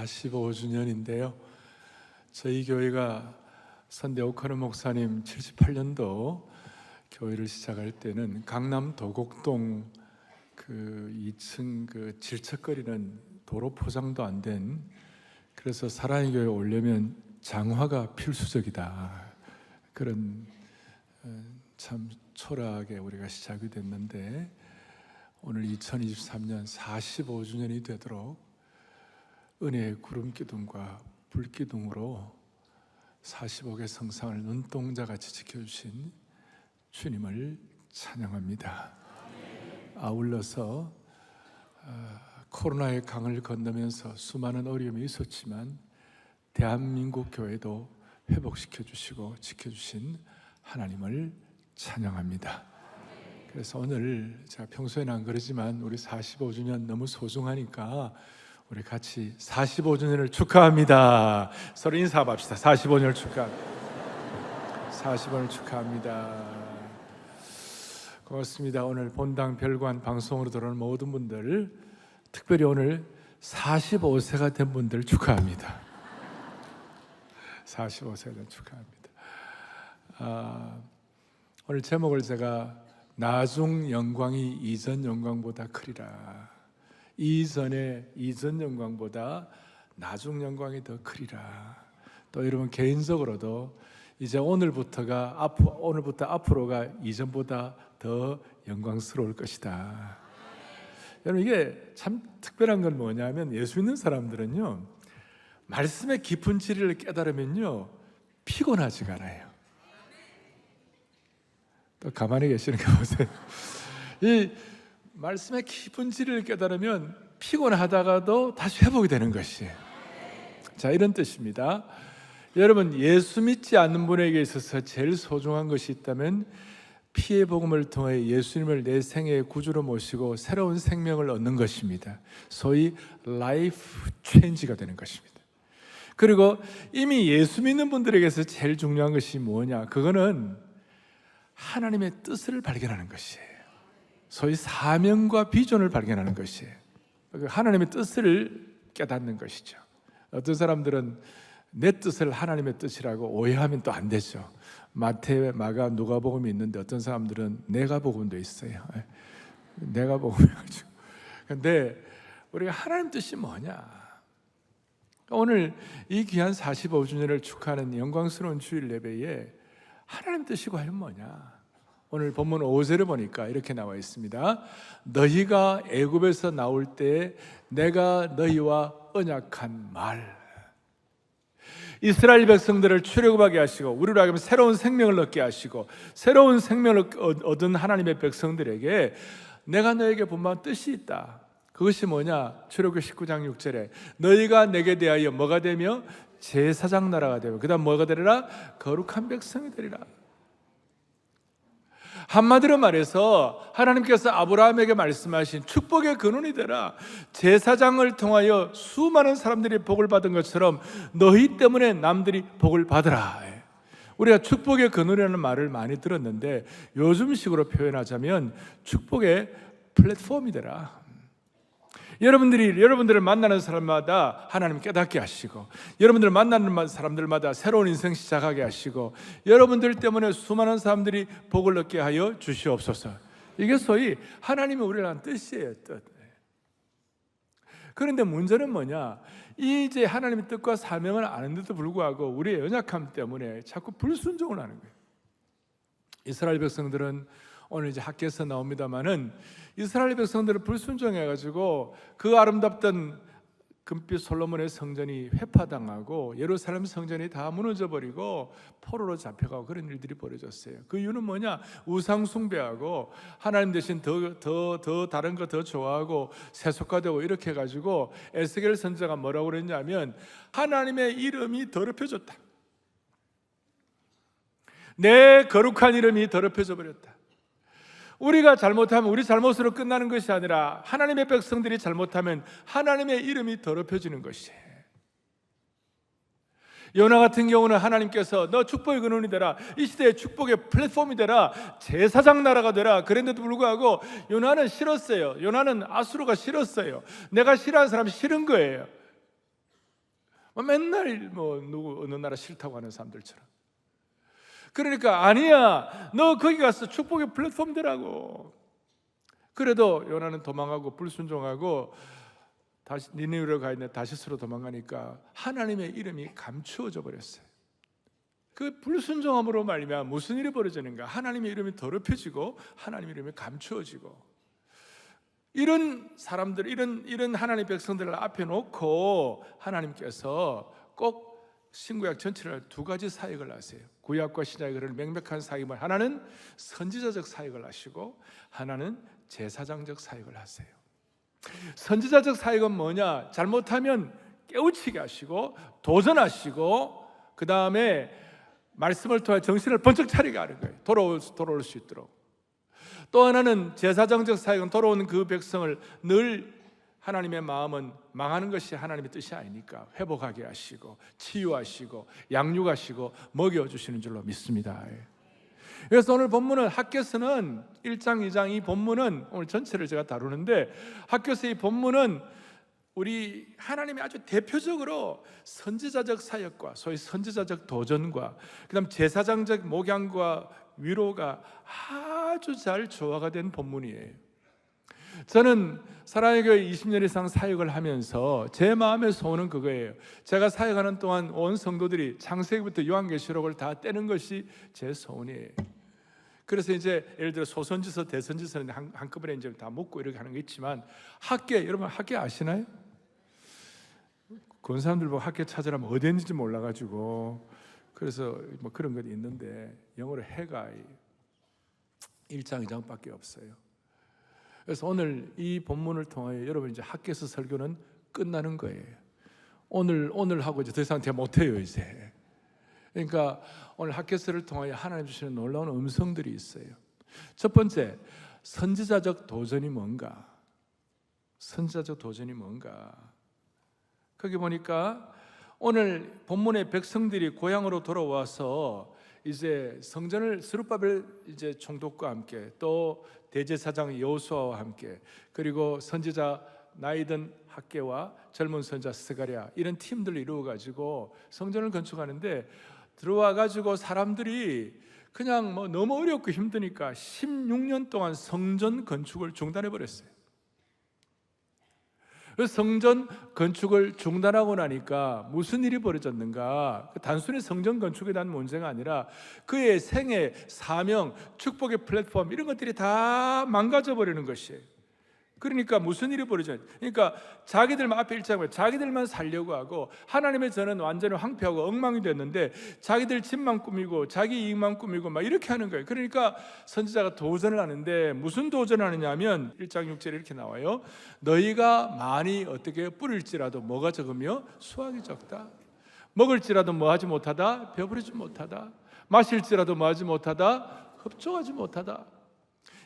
45주년인데요. 저희 교회가 선대 오카노 목사님 78년도 교회를 시작할 때는 강남 도곡동 그 2층 그 질척거리는 도로 포장도 안 된, 그래서 사랑의 교회에 오려면 장화가 필수적이다, 그런 참 초라하게 우리가 시작이 됐는데, 오늘 2023년 45주년이 되도록 은혜의 구름기둥과 불기둥으로 45개 성상을 눈동자같이 지켜주신 주님을 찬양합니다. 아울러서 코로나의 강을 건너면서 수많은 어려움이 있었지만 대한민국 교회도 회복시켜 주시고 지켜주신 하나님을 찬양합니다. 그래서 오늘 제가 평소에는 안 그러지만 우리 45주년 너무 소중하니까 우리 같이 45주년을 축하합니다. 서로 인사합시다. 45년을 축하합니다. 45년을 축하합니다. 고맙습니다. 오늘 본당 별관 방송으로 들어오는 모든 분들, 특별히 오늘 45세가 된 분들 축하합니다. 45세가 된 축하합니다. 오늘 제목을 제가 나중 영광이 이전 영광보다 크리라, 이전 영광보다 나중 영광이 더 크리라. 또 여러분 개인적으로도 이제 오늘부터 앞으로가 이전보다 더 영광스러울 것이다. 여러분 이게 참 특별한 건 뭐냐면, 예수 믿는 사람들은요, 말씀의 깊은 진리를 깨달으면요 피곤하지가 않아요. 또 가만히 계시는 거 보세요. 이 말씀의 깊은 진리를 깨달으면 피곤하다가도 다시 회복이 되는 것이에요. 자, 이런 뜻입니다. 여러분, 예수 믿지 않는 분에게 있어서 제일 소중한 것이 있다면 피의 복음을 통해 예수님을 내 생애의 구주로 모시고 새로운 생명을 얻는 것입니다. 소위 라이프 체인지가 되는 것입니다. 그리고 이미 예수 믿는 분들에게서 제일 중요한 것이 뭐냐? 그거는 하나님의 뜻을 발견하는 것이에요. 소위 사명과 비전을 발견하는 것이에요. 하나님의 뜻을 깨닫는 것이죠. 어떤 사람들은 내 뜻을 하나님의 뜻이라고 오해하면 또 안 되죠. 마태, 마가, 누가복음이 있는데 어떤 사람들은 내가복음도 있어요. 내가복음이죠. 근데 우리가 하나님 뜻이 뭐냐? 오늘 이 귀한 45주년을 축하하는 영광스러운 주일 예배에 하나님 뜻이 과연 뭐냐? 오늘 본문 5절을 보니까 이렇게 나와 있습니다. 너희가 애굽에서 나올 때 내가 너희와 언약한 말. 이스라엘 백성들을 출애굽하게 하시고 우리로 하여금 새로운 생명을 얻게 하시고 새로운 생명을 얻은 하나님의 백성들에게 내가 너에게 분명한 뜻이 있다. 그것이 뭐냐? 출애굽기 19장 6절에 너희가 내게 대하여 뭐가 되며 제사장 나라가 되며 그 다음 뭐가 되리라? 거룩한 백성이 되리라. 한마디로 말해서 하나님께서 아브라함에게 말씀하신 축복의 근원이 되라. 제사장을 통하여 수많은 사람들이 복을 받은 것처럼 너희 때문에 남들이 복을 받으라. 우리가 축복의 근원이라는 말을 많이 들었는데 요즘식으로 표현하자면 축복의 플랫폼이 되라. 여러분들을 만나는 사람마다 하나님 깨닫게 하시고, 여러분들을 만나는 사람들마다 새로운 인생 시작하게 하시고, 여러분들 때문에 수많은 사람들이 복을 얻게 하여 주시옵소서. 이게 소위 하나님이 우리를 한 뜻이에요. 뜻. 그런데 문제는 뭐냐? 이제 하나님의 뜻과 사명을 아는데도 불구하고 우리의 연약함 때문에 자꾸 불순종을 하는 거예요. 이스라엘 백성들은 오늘 이제 학교에서 나옵니다만은 이스라엘 백성들을 불순종해가지고 그 아름답던 금빛 솔로몬의 성전이 회파당하고 예루살렘 성전이 다 무너져버리고 포로로 잡혀가고 그런 일들이 벌어졌어요. 그 이유는 뭐냐? 우상 숭배하고 하나님 대신 더 다른 거 더 좋아하고 세속화되고 이렇게 해가지고 에스겔 선지자가 뭐라고 그랬냐면 하나님의 이름이 더럽혀졌다. 내 거룩한 이름이 더럽혀져 버렸다. 우리가 잘못하면 우리 잘못으로 끝나는 것이 아니라 하나님의 백성들이 잘못하면 하나님의 이름이 더럽혀지는 것이에요. 요나 같은 경우는 하나님께서 너 축복의 근원이 되라, 이 시대의 축복의 플랫폼이 되라, 제사장 나라가 되라 그랬는데도 불구하고 요나는 싫었어요. 요나는 아수르가 싫었어요. 내가 싫어하는 사람이 싫은 거예요. 맨날 뭐 누구 어느 나라 싫다고 하는 사람들처럼. 그러니까 아니야, 너 거기 가서 축복의 플랫폼 되라고. 그래도 요나는 도망가고 불순종하고 다시 니느웨로 가 있는 다시스로 도망가니까 하나님의 이름이 감추어져 버렸어요. 그 불순종함으로 말미암아 무슨 일이 벌어지는가? 하나님의 이름이 더럽혀지고 하나님의 이름이 감추어지고. 이런 사람들, 이런 하나님의 백성들을 앞에 놓고 하나님께서 꼭 신구약 전체를 두 가지 사역을 하세요. 구약과 신약의 그런 명백한 사역을, 하나는 선지자적 사역을 하시고 하나는 제사장적 사역을 하세요. 선지자적 사역은 뭐냐? 잘못하면 깨우치게 하시고 도전하시고 그 다음에 말씀을 통해 정신을 번쩍 차리게 하는 거예요. 돌아올 수 있도록. 또 하나는 제사장적 사역은 돌아오는 그 백성을 늘 하나님의 마음은 망하는 것이 하나님의 뜻이 아니니까 회복하게 하시고 치유하시고 양육하시고 먹여주시는 줄로 믿습니다. 그래서 오늘 본문은 학개서는 1장, 2장 이 본문은 오늘 전체를 제가 다루는데 학개서 이 본문은 우리 하나님이 아주 대표적으로 선지자적 사역과 소위 선지자적 도전과 그 다음 제사장적 목양과 위로가 아주 잘 조화가 된 본문이에요. 저는 사랑의 교회 20년 이상 사역을 하면서 제 마음의 소원은 그거예요. 제가 사역하는 동안 온 성도들이 창세기부터 요한계시록을 다 떼는 것이 제 소원이에요. 그래서 이제 예를 들어 소선지서, 대선지서는 한꺼번에 이제 다 묶고 이렇게 하는 게 있지만 학계, 여러분 학계 아시나요? 그런 사람들 보고 학계 찾으라면 어디 있는지 몰라가지고 그래서 뭐 그런 것이 있는데 영어로 해가 1장, 2장밖에 없어요. 그래서 오늘 이 본문을 통하여 여러분 이제 학개서 설교는 끝나는 거예요. 오늘 하고 이제 더 이상 제가 못해요 이제. 그러니까 오늘 학개서를 통하여 하나님 주시는 놀라운 음성들이 있어요. 첫 번째, 선지자적 도전이 뭔가? 선지자적 도전이 뭔가? 거기 보니까 오늘 본문의 백성들이 고향으로 돌아와서 이제 성전을 스룹바벨 이제 총독과 함께 또 대제사장 여호수아와 함께 그리고 선지자 나이든 학개와 젊은 선지자 스가랴 이런 팀들을 이루어 가지고 성전을 건축하는데 들어와 가지고 사람들이 그냥 뭐 너무 어렵고 힘드니까 16년 동안 성전 건축을 중단해 버렸어요. 성전 건축을 중단하고 나니까 무슨 일이 벌어졌는가? 단순히 성전 건축에 대한 문제가 아니라 그의 생애, 사명, 축복의 플랫폼 이런 것들이 다 망가져 버리는 것이에요. 그러니까 무슨 일이 벌어져요? 그러니까 자기들만 앞에 일장을 자기들만 살려고 하고 하나님의 전은 완전히 황폐하고 엉망이 됐는데 자기들 집만 꾸미고 자기 이익만 꾸미고 막 이렇게 하는 거예요. 그러니까 선지자가 도전을 하는데 무슨 도전을 하느냐 하면 1장 6절에 이렇게 나와요. 너희가 많이 어떻게 뿌릴지라도 뭐가 적으며 수확이 적다. 먹을지라도 뭐하지 못하다. 배부르지 못하다. 마실지라도 뭐하지 못하다. 흡족하지 못하다.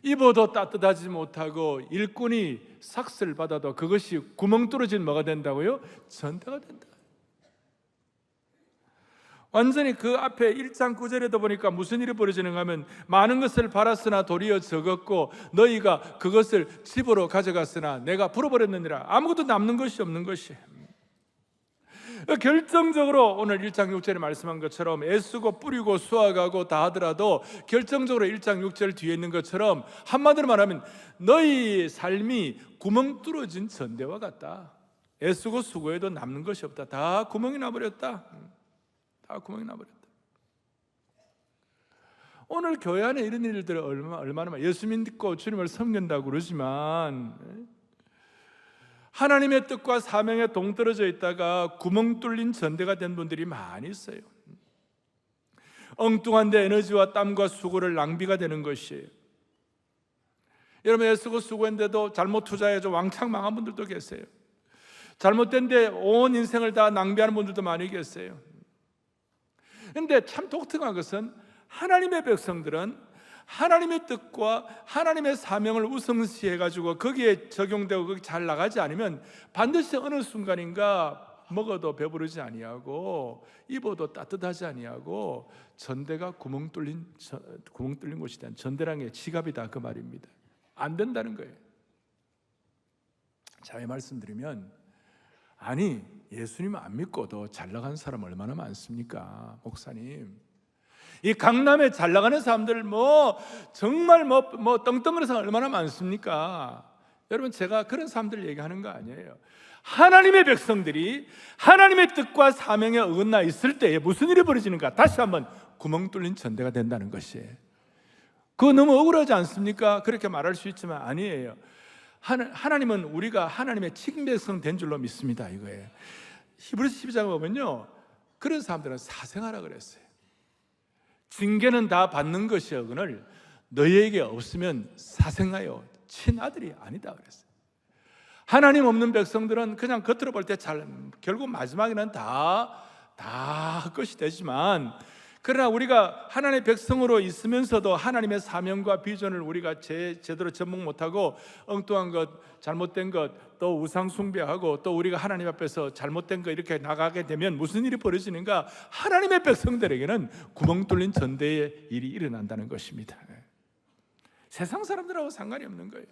입어도 따뜻하지 못하고 일꾼이 삭슬 받아도 그것이 구멍 뚫어진 뭐가 된다고요? 전대가 된다. 완전히 그 앞에 1장 9절에도 보니까 무슨 일이 벌어지는가 하면 많은 것을 팔았으나 도리어 적었고 너희가 그것을 집으로 가져갔으나 내가 불어버렸느니라. 아무것도 남는 것이 없는 것이. 결정적으로 오늘 1장 6절에 말씀한 것처럼 애쓰고 뿌리고 수확하고 다 하더라도 결정적으로 1장 6절 뒤에 있는 것처럼 한마디로 말하면 너희 삶이 구멍 뚫어진 전대와 같다. 애쓰고 수고해도 남는 것이 없다. 다 구멍이 나버렸다. 다 구멍이 나버렸다. 오늘 교회 안에 이런 일들이 얼마나 예수 믿고 주님을 섬긴다고 그러지만 하나님의 뜻과 사명에 동떨어져 있다가 구멍 뚫린 전대가 된 분들이 많이 있어요. 엉뚱한 데 에너지와 땀과 수고를 낭비가 되는 것이에요. 여러분 애쓰고 수고했는데도 잘못 투자해서 왕창 망한 분들도 계세요. 잘못된 데 온 인생을 다 낭비하는 분들도 많이 계세요. 그런데 참 독특한 것은 하나님의 백성들은 하나님의 뜻과 하나님의 사명을 우선시해가지고 거기에 적용되고 거기 잘 나가지 않으면 반드시 어느 순간인가 먹어도 배부르지 아니하고 입어도 따뜻하지 아니하고 전대가 구멍 뚫린 곳이 된 전대랑의 지갑이다 그 말입니다. 안 된다는 거예요. 자, 이 말씀드리면 아니, 예수님 안 믿고도 잘 나간 사람 얼마나 많습니까? 목사님, 이 강남에 잘 나가는 사람들 정말 떵떵거리는 사람 얼마나 많습니까? 여러분, 제가 그런 사람들 얘기하는 거 아니에요. 하나님의 백성들이 하나님의 뜻과 사명에 어긋나 있을 때에 무슨 일이 벌어지는가? 다시 한번 구멍 뚫린 전대가 된다는 것이에요. 그거 너무 억울하지 않습니까? 그렇게 말할 수 있지만 아니에요. 하나님은 우리가 하나님의 친백성 된 줄로 믿습니다, 이거예요. 히브리서 12장에 보면요, 그런 사람들은 사생하라 그랬어요. 징계는 다 받는 것이거늘 너희에게 없으면 사생하여 친아들이 아니다 그랬어요. 하나님 없는 백성들은 그냥 겉으로 볼 때 결국 마지막에는 다 헛것이 되지만, 그러나 우리가 하나님의 백성으로 있으면서도 하나님의 사명과 비전을 우리가 제대로 접목 못하고 엉뚱한 것, 잘못된 것, 또 우상 숭배하고 또 우리가 하나님 앞에서 잘못된 것 이렇게 나가게 되면 무슨 일이 벌어지는가? 하나님의 백성들에게는 구멍 뚫린 전대의 일이 일어난다는 것입니다. 세상 사람들하고 상관이 없는 거예요.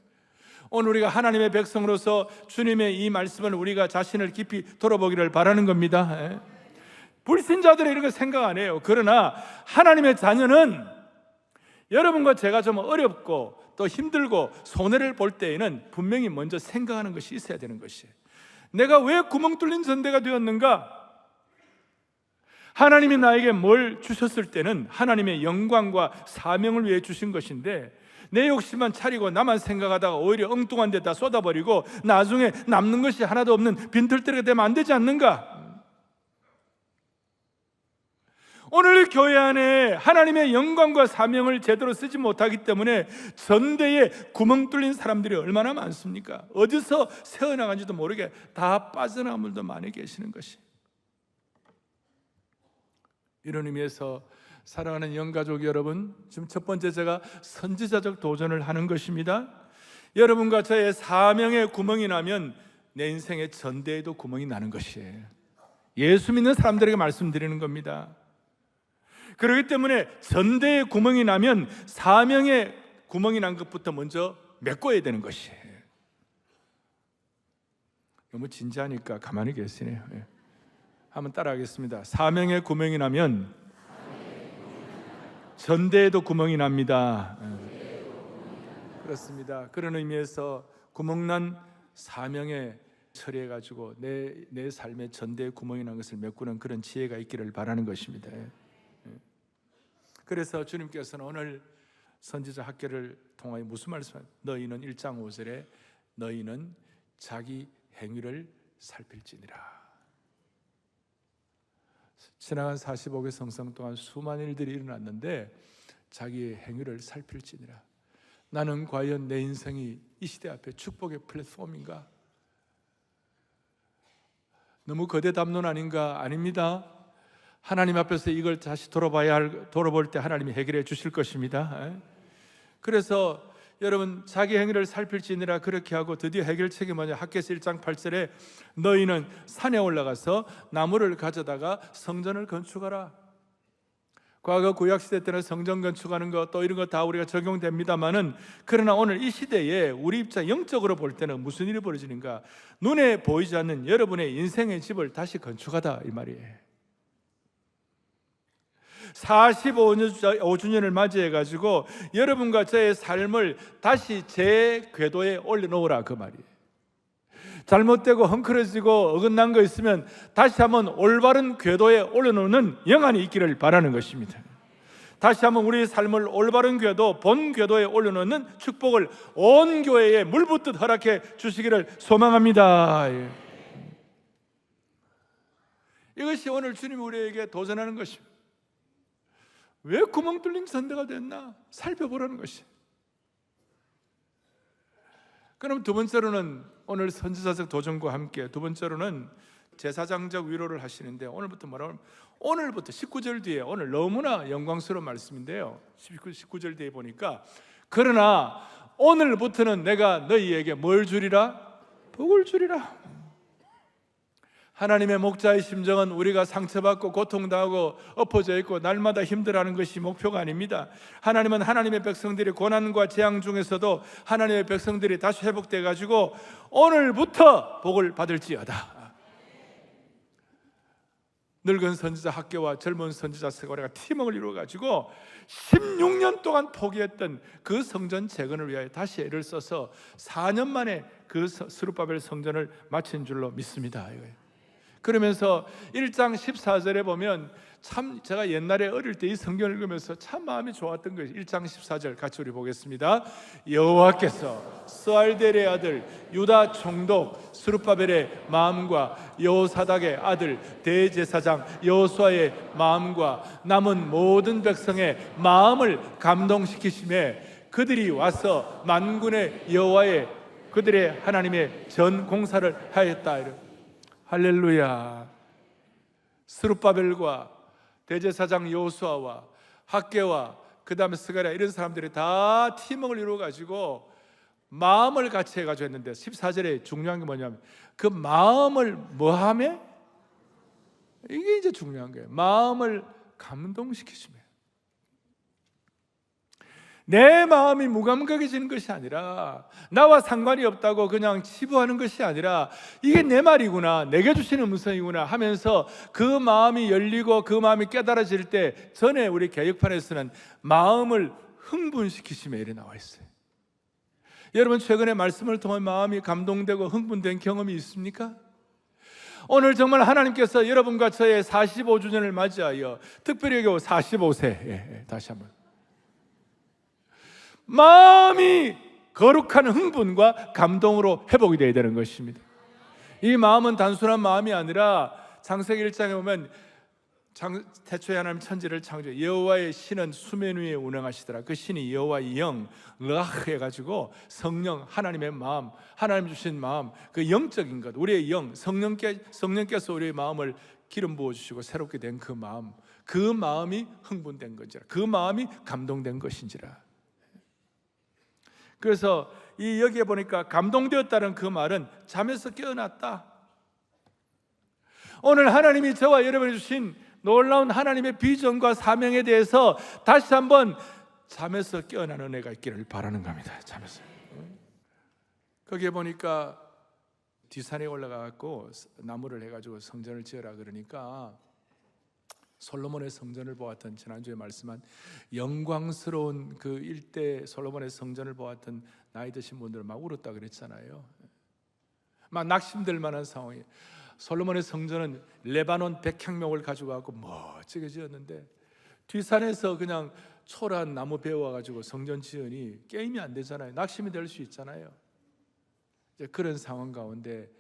오늘 우리가 하나님의 백성으로서 주님의 이 말씀을 우리가 자신을 깊이 돌아보기를 바라는 겁니다. 불신자들은 이런 거 생각 안 해요. 그러나 하나님의 자녀는 여러분과 제가 좀 어렵고 또 힘들고 손해를 볼 때에는 분명히 먼저 생각하는 것이 있어야 되는 것이에요. 내가 왜 구멍 뚫린 전대가 되었는가? 하나님이 나에게 뭘 주셨을 때는 하나님의 영광과 사명을 위해 주신 것인데, 내 욕심만 차리고 나만 생각하다가 오히려 엉뚱한 데다 쏟아버리고 나중에 남는 것이 하나도 없는 빈털터리가 되면 안 되지 않는가? 오늘 교회 안에 하나님의 영광과 사명을 제대로 쓰지 못하기 때문에 전대에 구멍 뚫린 사람들이 얼마나 많습니까? 어디서 새어나간지도 모르게 다 빠져나간 분도 많이 계시는 것이. 이런 의미에서 사랑하는 영가족 여러분, 지금 첫 번째 제가 선지자적 도전을 하는 것입니다. 여러분과 저의 사명에 구멍이 나면 내 인생의 전대에도 구멍이 나는 것이에요. 예수 믿는 사람들에게 말씀드리는 겁니다. 그렇기 때문에 전대에 구멍이 나면 사명에 구멍이 난 것부터 먼저 메꿔야 되는 것이에요. 너무 진지하니까 가만히 계시네요. 한번 따라하겠습니다. 사명에 구멍이 나면 전대에도 구멍이 납니다. 그렇습니다. 그런 의미에서 구멍난 사명에 처리해가지고 내 삶의 전대에 구멍이 난 것을 메꾸는 그런 지혜가 있기를 바라는 것입니다. 그래서 주님께서는 오늘 선지자 학교를 통하여 무슨 말씀을? 너희는 1장 5절에 너희는 자기 행위를 살필지니라. 지나간 45개 성성 동안 수많은 일들이 일어났는데 자기의 행위를 살필지니라. 나는 과연 내 인생이 이 시대 앞에 축복의 플랫폼인가? 너무 거대 담론 아닌가? 아닙니다. 하나님 앞에서 이걸 다시 돌아볼 때 하나님이 해결해 주실 것입니다. 그래서 여러분, 자기 행위를 살필지니라 그렇게 하고 드디어 해결책이 뭐냐? 학개서 1장 8절에 너희는 산에 올라가서 나무를 가져다가 성전을 건축하라. 과거 구약시대 때는 성전 건축하는 것 또 이런 거 다 우리가 적용됩니다만은, 그러나 오늘 이 시대에 우리 입장 영적으로 볼 때는 무슨 일이 벌어지는가? 눈에 보이지 않는 여러분의 인생의 집을 다시 건축하다 이 말이에요. 45주년을 맞이해가지고 여러분과 저의 삶을 다시 제 궤도에 올려놓으라 그 말이에요. 잘못되고 헝클어지고 어긋난 거 있으면 다시 한번 올바른 궤도에 올려놓는 영안이 있기를 바라는 것입니다. 다시 한번 우리의 삶을 올바른 궤도, 본 궤도에 올려놓는 축복을 온 교회에 물붓듯 허락해 주시기를 소망합니다. 이것이 오늘 주님이 우리에게 도전하는 것입니다. 왜 구멍 뚫린 전대가 됐나? 살펴보라는 것이. 그럼 두 번째로는 오늘 선지자적 도전과 함께 두 번째로는 제사장적 위로를 하시는데, 오늘부터 뭐라고 하면, 오늘부터 19절 뒤에, 오늘 너무나 영광스러운 말씀인데요, 19절 뒤에 보니까 그러나 오늘부터는 내가 너희에게 뭘 주리라? 복을 주리라. 하나님의 목자의 심정은 우리가 상처받고 고통당하고 엎어져 있고 날마다 힘들어하는 것이 목표가 아닙니다. 하나님은 하나님의 백성들이 고난과 재앙 중에서도 하나님의 백성들이 다시 회복돼 가지고 오늘부터 복을 받을지어다. 늙은 선지자 학교와 젊은 선지자 스가랴가 팀워크를 이루어가지고 16년 동안 포기했던 그 성전 재건을 위하여 다시 애를 써서 4년 만에 그 스룹바벨 성전을 마친 줄로 믿습니다. 그러면서 1장 14절에 보면 참 제가 옛날에 어릴 때 이 성경을 읽으면서 참 마음이 좋았던 거예요. 1장 14절 같이 우리 보겠습니다. 여호와께서 스알델의 아들 유다 총독 스룹바벨의 마음과 여호사닥의 아들 대제사장 여호수아의 마음과 남은 모든 백성의 마음을 감동시키심에 그들이 와서 만군의 여호와의 그들의 하나님의 전 공사를 하였다. 할렐루야. 스룹바벨과 대제사장 여호수아와 학개와 그 다음에 스가랴 이런 사람들이 다 팀워크를 이루어가지고 마음을 같이 해가지고 했는데 14절에 중요한 게 뭐냐면 그 마음을 뭐하며? 이게 이제 중요한 거예요. 마음을 감동시키시며 내 마음이 무감각해지는 것이 아니라 나와 상관이 없다고 그냥 치부하는 것이 아니라 이게 내 말이구나, 내게 주시는 음성이구나 하면서 그 마음이 열리고 그 마음이 깨달아질 때 전에 우리 개혁판에서는 마음을 흥분시키시며 이래 나와 있어요. 여러분 최근에 말씀을 통해 마음이 감동되고 흥분된 경험이 있습니까? 오늘 정말 하나님께서 여러분과 저의 45주년을 맞이하여 특별히 45세 다시 한번 마음이 거룩한 흥분과 감동으로 회복이 되어야 되는 것입니다. 이 마음은 단순한 마음이 아니라 창세기 1장에 보면 태초에 하나님 천지를 창조해 여호와의 신은 수면 위에 운행하시더라. 그 신이 여호와의 영 르ach 해가지고 성령 하나님의 마음 하나님 주신 마음 그 영적인 것 우리의 영 성령께서 우리의 마음을 기름 부어주시고 새롭게 된 그 마음이 흥분된 것이라 그 마음이 감동된 것인지라. 그래서 여기에 보니까 감동되었다는 그 말은 잠에서 깨어났다. 오늘 하나님이 저와 여러분이 주신 놀라운 하나님의 비전과 사명에 대해서 다시 한번 잠에서 깨어나는 은혜가 있기를 바라는 겁니다. 잠에서. 거기에 보니까 뒷산에 올라가고 나무를 해가지고 성전을 지어라 그러니까 솔로몬의 성전을 보았던 지난주에 말씀한 영광스러운 그 일대 솔로몬의 성전을 보았던 나이 드신 분들은 막 울었다 그랬잖아요. 막 낙심될 만한 상황이에요. 솔로몬의 성전은 레바논 백향목을 가지고 와서 멋지게 지었는데 뒷산에서 그냥 초라한 나무 베어와가지고 성전 지으니 게임이 안 되잖아요. 낙심이 될 수 있잖아요. 이제 그런 상황 가운데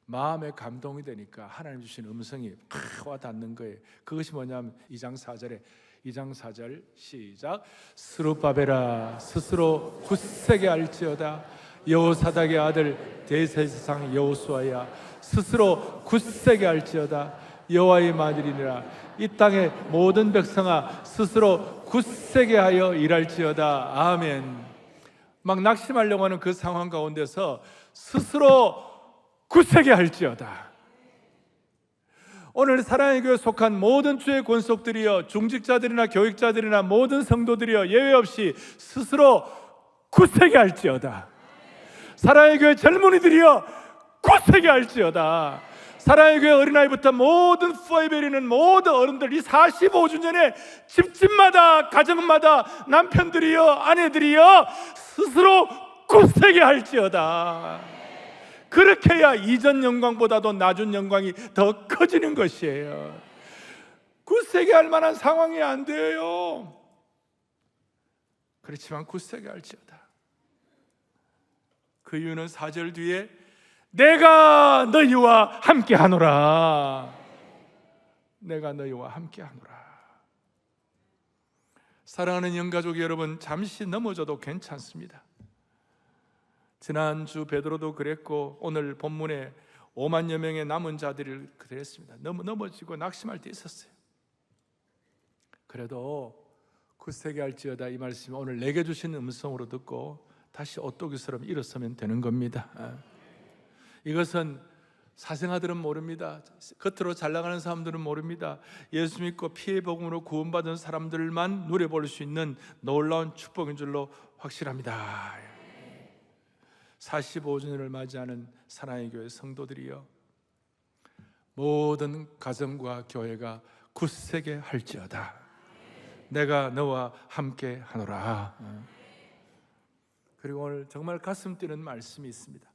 마음에 감동이 되니까 하나님 주신 음성이 팍 와 닿는 거예요. 그것이 뭐냐면 2장 4절 시작. 스룹바벨아 스스로 굳세게 알지어다. 여호사닥의 아들 대제사장 여호수아야 스스로 굳세게 알지어다. 여호와의 말이니라. 이 땅의 모든 백성아 스스로 굳세게 하여 일할지어다. 아멘. 막 낙심하려고 하는 그 상황 가운데서 스스로 굳세게 할지어다. 오늘 사랑의 교회에 속한 모든 주의 권속들이여 중직자들이나 교육자들이나 모든 성도들이여 예외 없이 스스로 굳세게 할지어다. 사랑의 교회 젊은이들이여 굳세게 할지어다. 사랑의 교회 어린아이부터 모든 포에베리는 모든 어른들 이 45주년에 집집마다 가정마다 남편들이여 아내들이여 스스로 굳세게 할지어다. 그렇게 해야 이전 영광보다도 낮은 영광이 더 커지는 것이에요. 굳세게 할 만한 상황이 안 돼요. 그렇지만 굳세게 할지어다. 그 이유는 4절 뒤에 내가 너희와 함께하노라. 내가 너희와 함께하노라. 사랑하는 영가족 여러분, 잠시 넘어져도 괜찮습니다. 지난주 베드로도 그랬고 오늘 본문에 5만여 명의 남은 자들을 그랬습니다. 넘어지고 낙심할 때 있었어요. 그래도 굳세게 할지어다 이 말씀이 오늘 내게 주신 음성으로 듣고 다시 오뚜기처럼 일어서면 되는 겁니다. 이것은 사생아들은 모릅니다. 겉으로 잘 나가는 사람들은 모릅니다. 예수 믿고 피의 복음으로 구원받은 사람들만 누려볼 수 있는 놀라운 축복인 줄로 확실합니다. 45주년을 맞이하는 사랑의 교회 성도들이여, 모든 가정과 교회가 굳세게 할지어다. 내가 너와 함께 하노라. 그리고 오늘 정말 가슴 뛰는 말씀이 있습니다.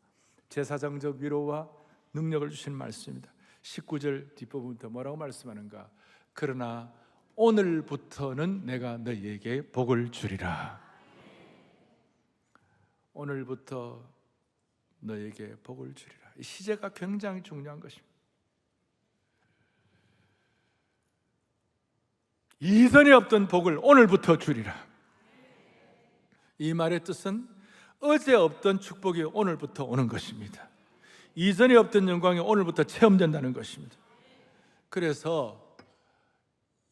제사장적 위로와 능력을 주신 말씀입니다. 19절 뒷부분부터 뭐라고 말씀하는가? 그러나 오늘부터는 내가 너희에게 복을 주리라. 오늘부터 너희에게 복을 주리라. 이 시제가 굉장히 중요한 것입니다. 이전에 없던 복을 오늘부터 주리라. 이 말의 뜻은 어제 없던 축복이 오늘부터 오는 것입니다. 이전에 없던 영광이 오늘부터 체험된다는 것입니다. 그래서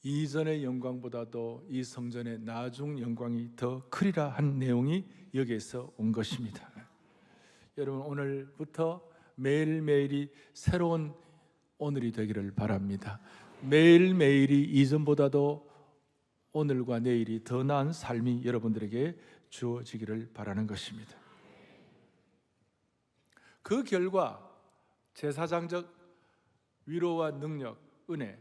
이전의 영광보다도 이 성전의 나중 영광이 더 크리라 한 내용이 여기에서 온 것입니다. 여러분, 오늘부터 매일매일이 새로운 오늘이 되기를 바랍니다. 매일매일이 이전보다도 오늘과 내일이 더 나은 삶이 여러분들에게 주어지기를 바라는 것입니다. 그 결과 제사장적 위로와 능력, 은혜,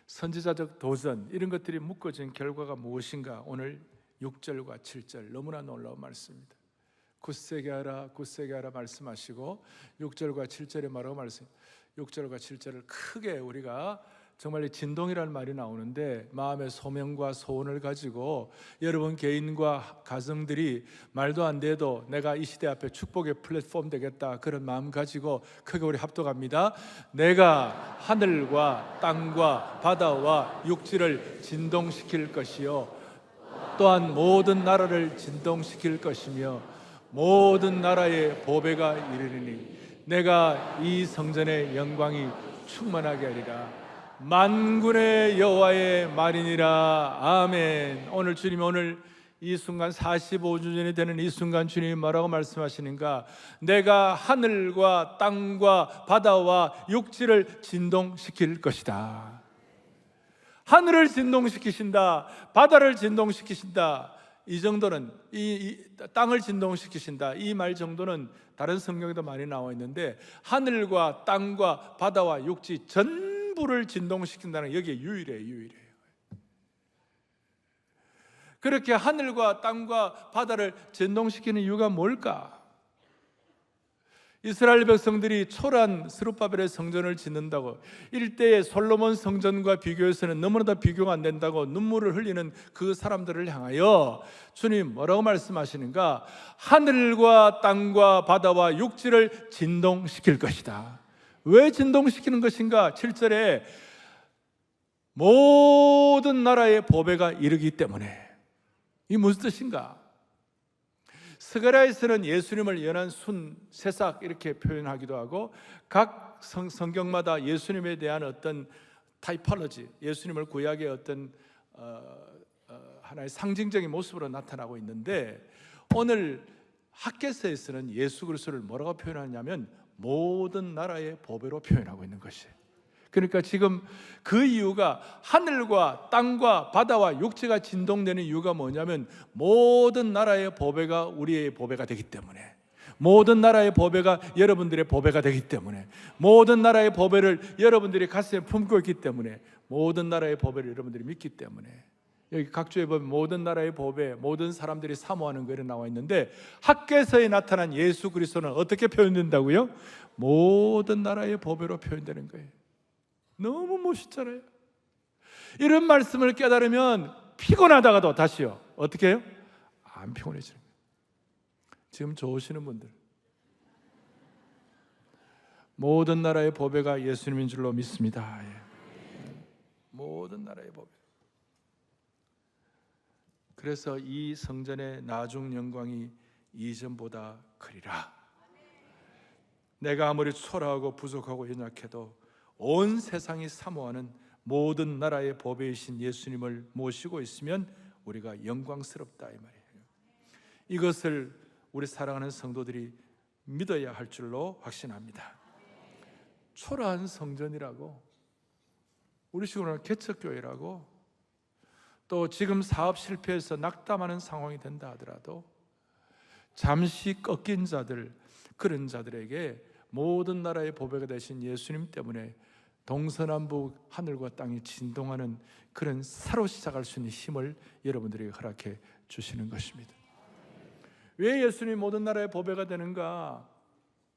선지자적 도전, 이런 것들이 묶어진 결과가 무엇인가? 오늘 6절과 7절 너무나 놀라운 말씀입니다. 굳세게 하라, 굳세게 하라 말씀하시고 6절과 7절에 말하고 말씀, 6절과 7절을 크게 우리가 정말 진동이라는 말이 나오는데, 마음의 소명과 소원을 가지고 여러분 개인과 가정들이 말도 안 돼도 내가 이 시대 앞에 축복의 플랫폼 되겠다, 그런 마음 가지고 크게 우리 합독합니다. 내가 하늘과 땅과 바다와 육지를 진동시킬 것이요 또한 모든 나라를 진동시킬 것이며 모든 나라의 보배가 이르리니 내가 이 성전의 영광이 충만하게 하리라. 만군의 여호와의 말이니라. 아멘. 오늘 주님, 오늘 이 순간 45주년이 되는 이 순간 주님이 뭐라고 말씀하시는가? 내가 하늘과 땅과 바다와 육지를 진동시킬 것이다. 하늘을 진동시키신다, 바다를 진동시키신다. 이 정도는 이 땅을 진동시키신다, 이 말 정도는 다른 성경에도 많이 나와 있는데, 하늘과 땅과 바다와 육지 전부를 진동시킨다는 여기에 유일해요. 그렇게 하늘과 땅과 바다를 진동시키는 이유가 뭘까? 이스라엘 백성들이 초라한 스룹바벨의 성전을 짓는다고, 일대의 솔로몬 성전과 비교해서는 너무나도 비교가 안 된다고 눈물을 흘리는 그 사람들을 향하여 주님 뭐라고 말씀하시는가? 하늘과 땅과 바다와 육지를 진동시킬 것이다. 왜 진동시키는 것인가? 7절에 모든 나라의 보배가 이르기 때문에. 이 무슨 뜻인가? 스가랴에서는 예수님을 연한 순, 새싹 이렇게 표현하기도 하고, 각 성경마다 예수님에 대한 어떤 타이폴로지, 예수님을 구약의 어떤 하나의 상징적인 모습으로 나타나고 있는데, 오늘 학개서에서는 예수 그리스도를 뭐라고 표현하냐면 모든 나라의 보배로 표현하고 있는 것이에요. 그러니까 지금 그 이유가, 하늘과 땅과 바다와 육지가 진동되는 이유가 뭐냐면 모든 나라의 보배가 우리의 보배가 되기 때문에, 모든 나라의 보배가 여러분들의 보배가 되기 때문에, 모든 나라의 보배를 여러분들이 가슴에 품고 있기 때문에, 모든 나라의 보배를 여러분들이 믿기 때문에. 여기 각주에 보면 모든 나라의 보배, 모든 사람들이 사모하는 거에 나와 있는데, 학개서에 나타난 예수 그리스도는 어떻게 표현된다고요? 모든 나라의 보배로 표현되는 거예요. 너무 멋있잖아요. 이런 말씀을 깨달으면 피곤하다가도 다시요, 어떻게 해요? 안 피곤해지는 거예요. 지금 좋으시는 분들, 모든 나라의 보배가 예수님인 줄로 믿습니다. 모든 나라의 보배. 그래서 이 성전의 나중 영광이 이전보다 크리라. 내가 아무리 초라하고 부족하고 연약해도 온 세상이 사모하는 모든 나라의 보배이신 예수님을 모시고 있으면 우리가 영광스럽다, 이 말이에요. 이것을 우리 사랑하는 성도들이 믿어야 할 줄로 확신합니다. 초라한 성전이라고, 우리 식으로는 개척교회라고, 또 지금 사업 실패해서 낙담하는 상황이 된다 하더라도 잠시 꺾인 자들, 그런 자들에게 모든 나라의 보배가 되신 예수님 때문에 동서남북 하늘과 땅이 진동하는 그런 새로 시작할 수 있는 힘을 여러분들에게 허락해 주시는 것입니다. 왜 예수님이 모든 나라의 보배가 되는가?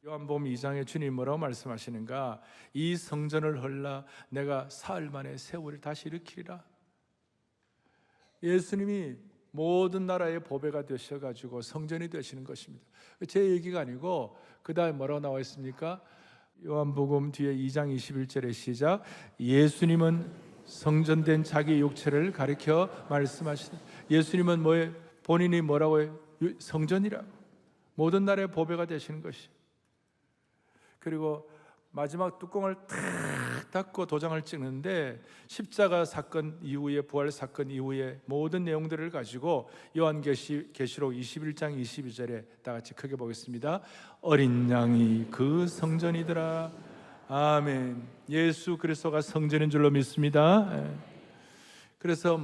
요한복음 2장에 주님이 뭐라고 말씀하시는가? 이 성전을 헐라 내가 사흘 만에 세월을 다시 일으키리라. 예수님이 모든 나라의 보배가 되셔가지고 성전이 되시는 것입니다. 제 얘기가 아니고 그 다음에 뭐라고 나와 있습니까? 요한복음 뒤에 2장 21절의 시작, 예수님은 성전된 자기 육체를 가리켜 말씀하시다. 예수님은 뭐에 본인이 뭐라고 해요? 성전이라. 모든 나라의 보배가 되시는 것이. 그리고 마지막 뚜껑을 탁 닫고 도장을 찍는데 십자가 사건 이후에, 부활 사건 이후에 모든 내용들을 가지고 요한계시록 21장 22절에 다 같이 크게 보겠습니다. 어린 양이 그 성전이더라. 아멘. 예수 그리스도가 성전인 줄로 믿습니다. 그래서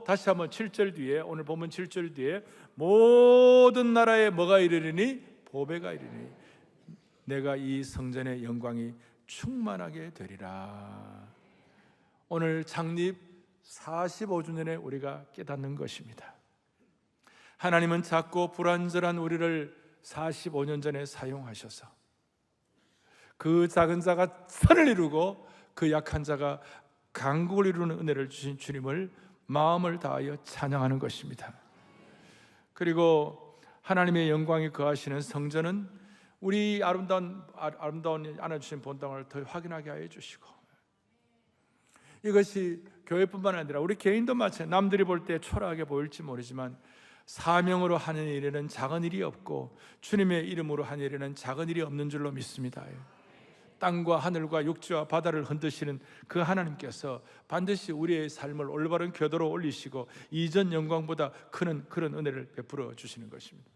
다시 한번 7절 뒤에, 오늘 보면 7절 뒤에 모든 나라에 뭐가 이르리니? 보배가 이르리니 내가 이 성전의 영광이 충만하게 되리라. 오늘 창립 45주년에 우리가 깨닫는 것입니다. 하나님은 작고 불완전한 우리를 45년 전에 사용하셔서 그 작은 자가 선을 이루고 그 약한 자가 강국을 이루는 은혜를 주신 주님을 마음을 다하여 찬양하는 것입니다. 그리고 하나님의 영광이 거하시는 성전은 우리 아름다운 안아주신 본당을 더 확인하게 하여 주시고, 이것이 교회뿐만 아니라 우리 개인도 마찬가지. 남들이 볼 때 초라하게 보일지 모르지만 사명으로 하는 일에는 작은 일이 없고 주님의 이름으로 하는 일에는 작은 일이 없는 줄로 믿습니다. 땅과 하늘과 육지와 바다를 흔드시는 그 하나님께서 반드시 우리의 삶을 올바른 궤도로 올리시고 이전 영광보다 큰 그런 은혜를 베풀어 주시는 것입니다.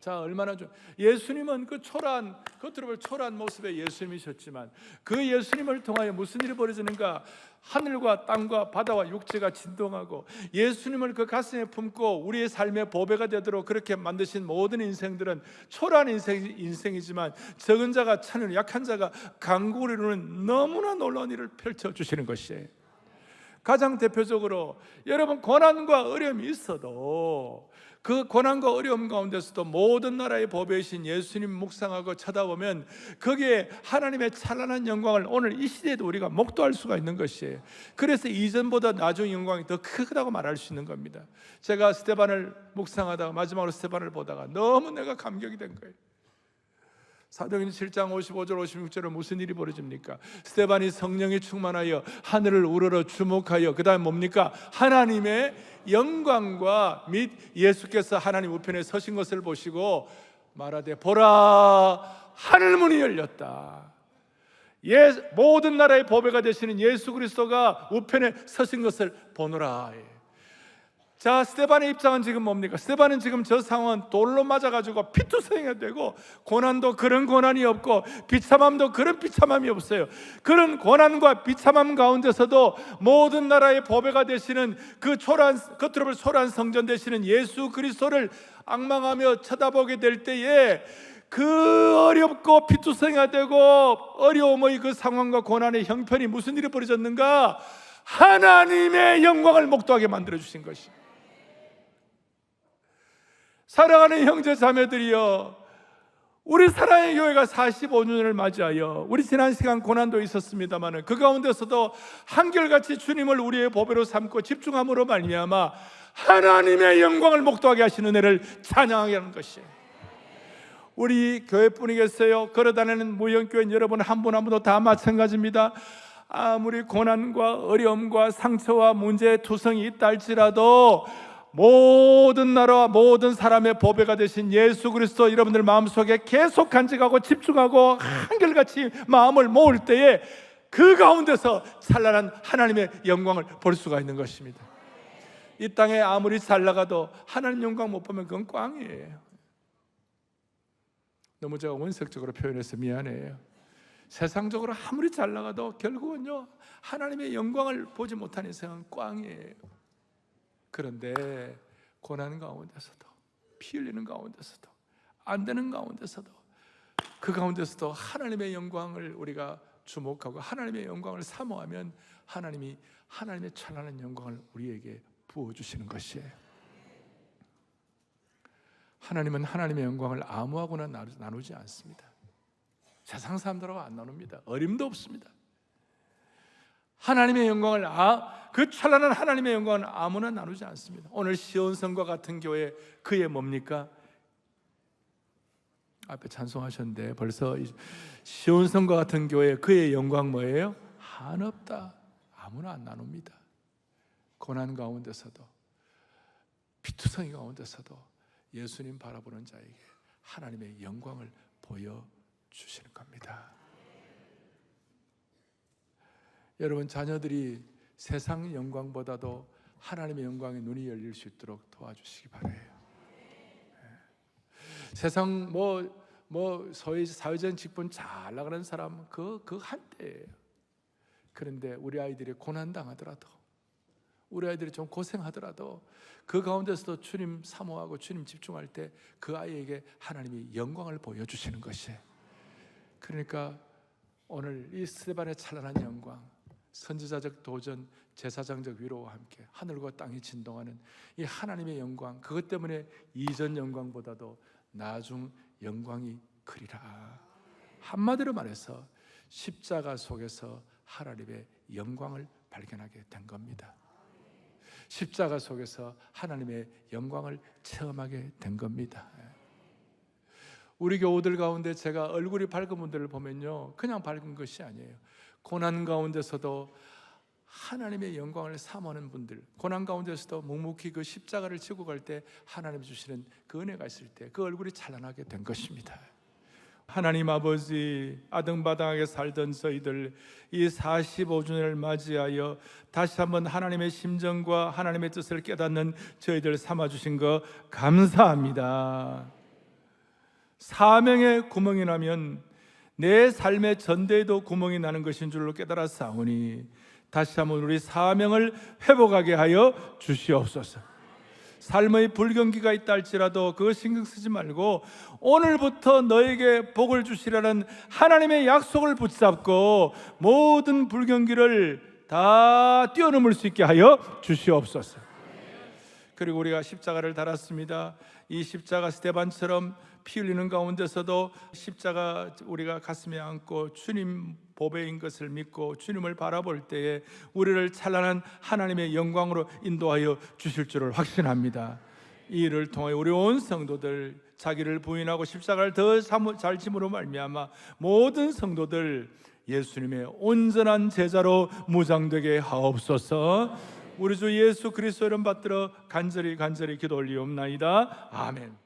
자, 얼마나 좀 예수님은 그 초라한, 겉으로 볼 초라한 모습의 예수님이셨지만 그 예수님을 통하여 무슨 일이 벌어지는가? 하늘과 땅과 바다와 육지가 진동하고 예수님을 그 가슴에 품고 우리의 삶의 보배가 되도록 그렇게 만드신 모든 인생들은 초라한 인생이지만 적은 자가 찬을, 약한 자가 강국을 이루는 너무나 놀라운 일을 펼쳐주시는 것이에요. 가장 대표적으로 여러분, 고난과 어려움이 있어도 그 고난과 어려움 가운데서도 모든 나라의 보배이신 예수님 묵상하고 쳐다보면 거기에 하나님의 찬란한 영광을 오늘 이 시대에도 우리가 목도할 수가 있는 것이에요. 그래서 이전보다 나중 영광이 더 크다고 말할 수 있는 겁니다. 제가 스데반을 묵상하다가 마지막으로 스데반을 보다가 너무 내가 감격이 된 거예요. 사도행전 7장 55절 56절에 무슨 일이 벌어집니까? 스데반이 성령이 충만하여 하늘을 우러러 주목하여, 그 다음 뭡니까? 하나님의 영광과 및 예수께서 하나님 우편에 서신 것을 보시고 말하되 보라, 하늘문이 열렸다. 모든 나라의 보배가 되시는 예수 그리스도가 우편에 서신 것을 보노라. 자, 스데반의 입장은 지금 뭡니까? 스데반은 지금 저 상황은 돌로 맞아가지고 피투성이가 되고, 고난도 그런 고난이 없고 비참함도 그런 비참함이 없어요. 그런 고난과 비참함 가운데서도 모든 나라의 보배가 되시는 그 초라한, 겉으로 볼 초라한 성전 되시는 예수 그리스도를 앙망하며 쳐다보게 될 때에 그 어렵고 피투성이가 되고 어려움의 그 상황과 고난의 형편이 무슨 일이 벌어졌는가? 하나님의 영광을 목도하게 만들어 주신 것입니다. 사랑하는 형제 자매들이여, 우리 사랑의 교회가 45년을 맞이하여 우리 지난 시간 고난도 있었습니다만 그 가운데서도 한결같이 주님을 우리의 보배로 삼고 집중함으로 말미암아 하나님의 영광을 목도하게 하시는 은혜를 찬양하게 하는 것이에요. 우리 교회뿐이겠어요? 걸어다니는 무형교회 여러분 한 분 한 분도 다 마찬가지입니다. 아무리 고난과 어려움과 상처와 문제의 투성이 있다 할지라도 모든 나라와 모든 사람의 보배가 되신 예수 그리스도 여러분들 마음속에 계속 간직하고 집중하고 한결같이 마음을 모을 때에 그 가운데서 찬란한 하나님의 영광을 볼 수가 있는 것입니다. 이 땅에 아무리 잘 나가도 하나님 영광 못 보면 그건 꽝이에요. 너무 제가 원색적으로 표현해서 미안해요. 세상적으로 아무리 잘 나가도 결국은요, 하나님의 영광을 보지 못하는 인생은 꽝이에요. 그런데 고난 가운데서도, 피 흘리는 가운데서도, 안 되는 가운데서도, 그 가운데서도 하나님의 영광을 우리가 주목하고 하나님의 영광을 사모하면 하나님이 하나님의 찬란한 영광을 우리에게 부어주시는 것이에요. 하나님은 하나님의 영광을 아무하고나 나누지 않습니다. 세상 사람들하고 안 나눕니다. 어림도 없습니다. 하나님의 영광을 그 찬란한 하나님의 영광을 아무나 나누지 않습니다. 오늘 시온성과 같은 교회 그의 뭡니까? 앞에 찬송하셨는데 벌써 시온성과 같은 교회 그의 영광 뭐예요? 한없다. 아무나 안 나눕니다. 고난 가운데서도 피투성이 가운데서도 예수님 바라보는 자에게 하나님의 영광을 보여주시는 겁니다. 여러분, 자녀들이 세상 영광보다도 하나님의 영광에 눈이 열릴 수 있도록 도와주시기 바라요. 세상 소위 사회적인 직분 잘 나가는 사람 그 한때예요. 그런데 우리 아이들이 고난 당하더라도, 우리 아이들이 좀 고생하더라도 그 가운데서도 주님 사모하고 주님 집중할 때 그 아이에게 하나님이 영광을 보여주시는 것이에요. 그러니까 오늘 이 스데반의 찬란한 영광, 선지자적 도전, 제사장적 위로와 함께 하늘과 땅이 진동하는 이 하나님의 영광, 그것 때문에 이전 영광보다도 나중 영광이 크리라. 한마디로 말해서 십자가 속에서 하나님의 영광을 발견하게 된 겁니다. 십자가 속에서 하나님의 영광을 체험하게 된 겁니다. 우리 교우들 가운데 제가 얼굴이 밝은 분들을 보면요, 그냥 밝은 것이 아니에요. 고난 가운데서도 하나님의 영광을 사모하는 분들, 고난 가운데서도 묵묵히 그 십자가를 지고 갈 때 하나님 주시는 그 은혜가 있을 때 그 얼굴이 찬란하게 된 것입니다. 하나님 아버지, 아등바등하게 살던 저희들 이 45주년을 맞이하여 다시 한번 하나님의 심정과 하나님의 뜻을 깨닫는 저희들 삼아주신 거 감사합니다. 사명에 구멍이 나면 내 삶의 전대에도 구멍이 나는 것인 줄로 깨달았사오니 다시 한번 우리 사명을 회복하게 하여 주시옵소서. 삶의 불경기가 있다 할지라도 그거 신경 쓰지 말고 오늘부터 너에게 복을 주시라는 하나님의 약속을 붙잡고 모든 불경기를 다 뛰어넘을 수 있게 하여 주시옵소서. 그리고 우리가 십자가를 달았습니다. 이 십자가 스데반처럼 피 흘리는 가운데서도 십자가 우리가 가슴에 안고 주님 보배인 것을 믿고 주님을 바라볼 때에 우리를 찬란한 하나님의 영광으로 인도하여 주실 줄을 확신합니다. 이 일을 통하여 우리 온 성도들 자기를 부인하고 십자가를 더 잘 짐으로 말미암아 모든 성도들 예수님의 온전한 제자로 무장되게 하옵소서. 우리 주 예수 그리스도 이름 받들어 간절히 기도 올리옵나이다. 아멘.